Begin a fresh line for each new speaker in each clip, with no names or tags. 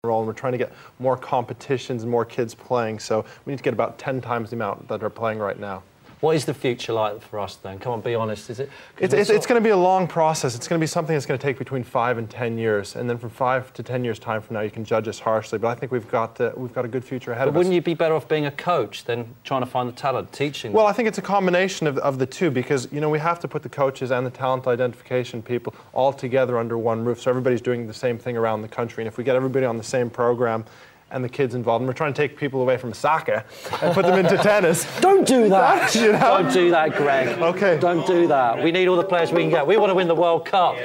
and we're trying to get more competitions and more kids playing, so we need to get about 10 times the amount that are playing right now.
What is the future like for us then? Come on, be honest. Is it?
It's going to be a long process. It's going to be something that's going to take between 5 and 10 years, and then from 5 to 10 years time from now, you can judge us harshly. But I think we've got a good future ahead of us.
Wouldn't you be better off being a coach than trying to find the talent, teaching?
Well, I think it's a combination of the two, because we have to put the coaches and the talent identification people all together under one roof, so everybody's doing the same thing around the country. And if we get everybody on the same program, and the kids involved, and we're trying to take people away from soccer and put them into tennis.
Don't do that! Don't do that, Greg.
Okay.
Don't do that. We need all the players we can get. We want to win the World Cup.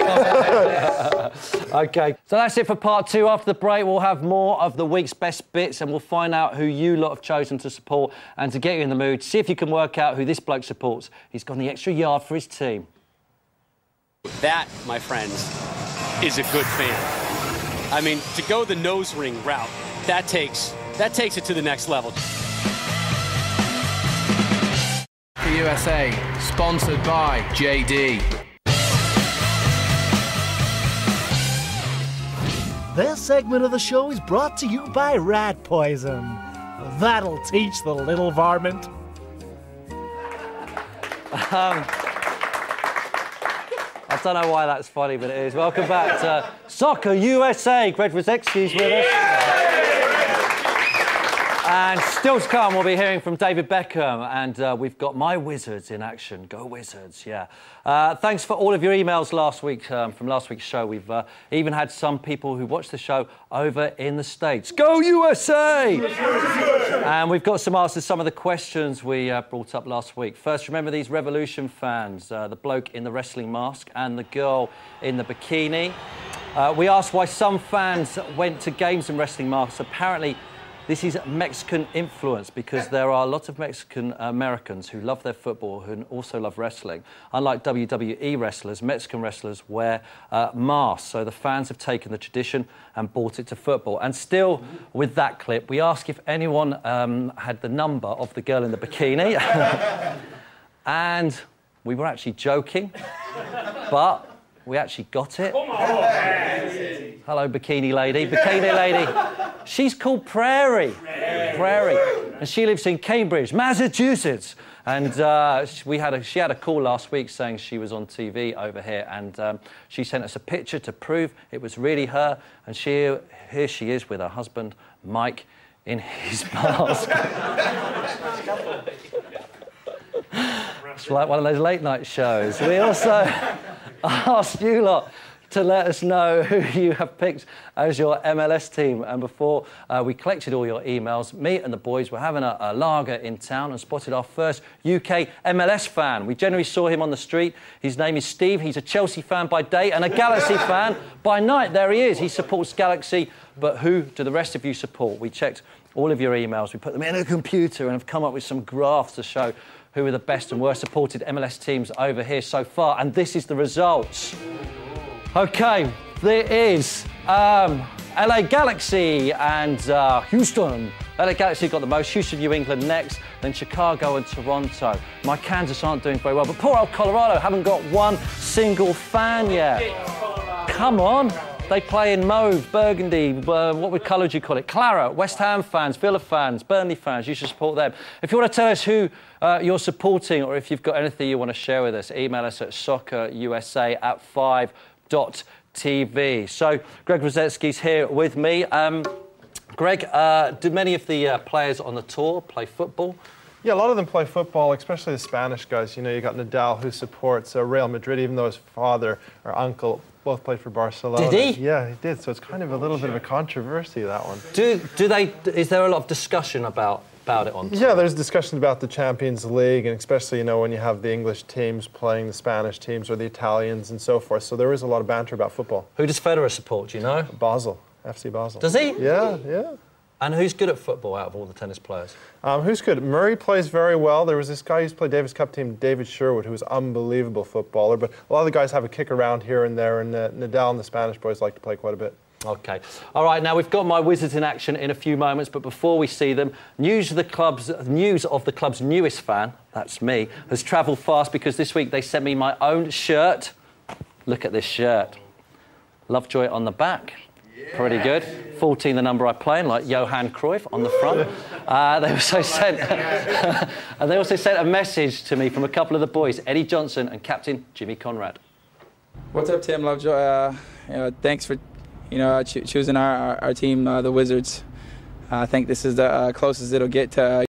Okay, so that's it for part 2. After the break, we'll have more of the week's best bits, and we'll find out who you lot have chosen to support. And to get you in the mood, see if you can work out who this bloke supports. He's gone the extra yard for his team.
That, my friends, is a good fan. I mean, to go the nose ring route, that takes it to the next level.
The USA, sponsored by JD.
This segment of the show is brought to you by rat poison. That'll teach the little varmint.
I don't know why that's funny, but it is. Welcome back to Soccer USA. Greg Rosecki's with us. And still to come, we'll be hearing from David Beckham, and we've got my Wizards in action. Go Wizards, yeah. Thanks for all of your emails last week, from last week's show. We've even had some people who watched the show over in the States. Go USA! And we've got some answers to some of the questions we brought up last week. First, remember these Revolution fans, the bloke in the wrestling mask and the girl in the bikini. We asked why some fans went to games in wrestling masks. Apparently, this is Mexican influence, because there are a lot of Mexican Americans who love their football, who also love wrestling. Unlike WWE wrestlers, Mexican wrestlers wear masks, so the fans have taken the tradition and brought it to football. And still, with that clip, we asked if anyone had the number of the girl in the bikini. And we were actually joking, but we actually got it. Come on. Hello, bikini lady. Bikini lady. She's called Prairie. Prairie. And she lives in Cambridge, Massachusetts. And she had a call last week saying she was on TV over here, and she sent us a picture to prove it was really her. And here she is with her husband, Mike, in his mask. It's like one of those late night shows. We also asked you lot to let us know who you have picked as your MLS team. And before we collected all your emails, me and the boys were having a lager in town and spotted our first UK MLS fan. We generally saw him on the street. His name is Steve. He's a Chelsea fan by day and a Galaxy fan by night. There he is. He supports Galaxy. But who do the rest of you support? We checked all of your emails. We put them in a computer and have come up with some graphs to show who are the best and worst supported MLS teams over here so far. And this is the results. OK, there is LA Galaxy and Houston. LA Galaxy got the most, Houston, New England next, then Chicago and Toronto. My Kansas aren't doing very well, but poor old Colorado haven't got one single fan yet. Come on. They play in mauve, burgundy, what colour do you call it? Claret. West Ham fans, Villa fans, Burnley fans, you should support them. If you want to tell us who you're supporting, or if you've got anything you want to share with us, email us at soccerusa@5.tv. So, Greg Rosecki's here with me. Greg, do many of the players on the tour play football?
Yeah, a lot of them play football, especially the Spanish guys. You know, you got Nadal, who supports Real Madrid, even though his father or uncle both played for Barcelona.
Did he?
Yeah, he did. So it's kind of a little bit of a controversy, that one.
Is there a lot of discussion about it on tour?
Yeah, there's discussion about the Champions League, and especially, you know, when you have the English teams playing the Spanish teams or the Italians and so forth. So there is a lot of banter about football.
Who does Federer support, do you know?
Basel, FC Basel.
Does he?
Yeah, yeah.
And who's good at football out of all the tennis players?
Who's good? Murray plays very well. There was this guy who used to play Davis Cup team, David Sherwood, who was an unbelievable footballer. But a lot of the guys have a kick around here and there, and Nadal and the Spanish boys like to play quite a bit.
OK. All right, now we've got my Wizards in action in a few moments, but before we see them, news of the club's newest fan, that's me, has travelled fast, because this week they sent me my own shirt. Look at this shirt. Lovejoy on the back. Pretty good. 14, the number I play in, like Johan Cruyff on the front. They also sent a message to me from a couple of the boys, Eddie Johnson and Captain Jimmy Conrad.
What's up, Tim Lovejoy? Thanks for choosing our team, the Wizards. I think this is the closest it'll get to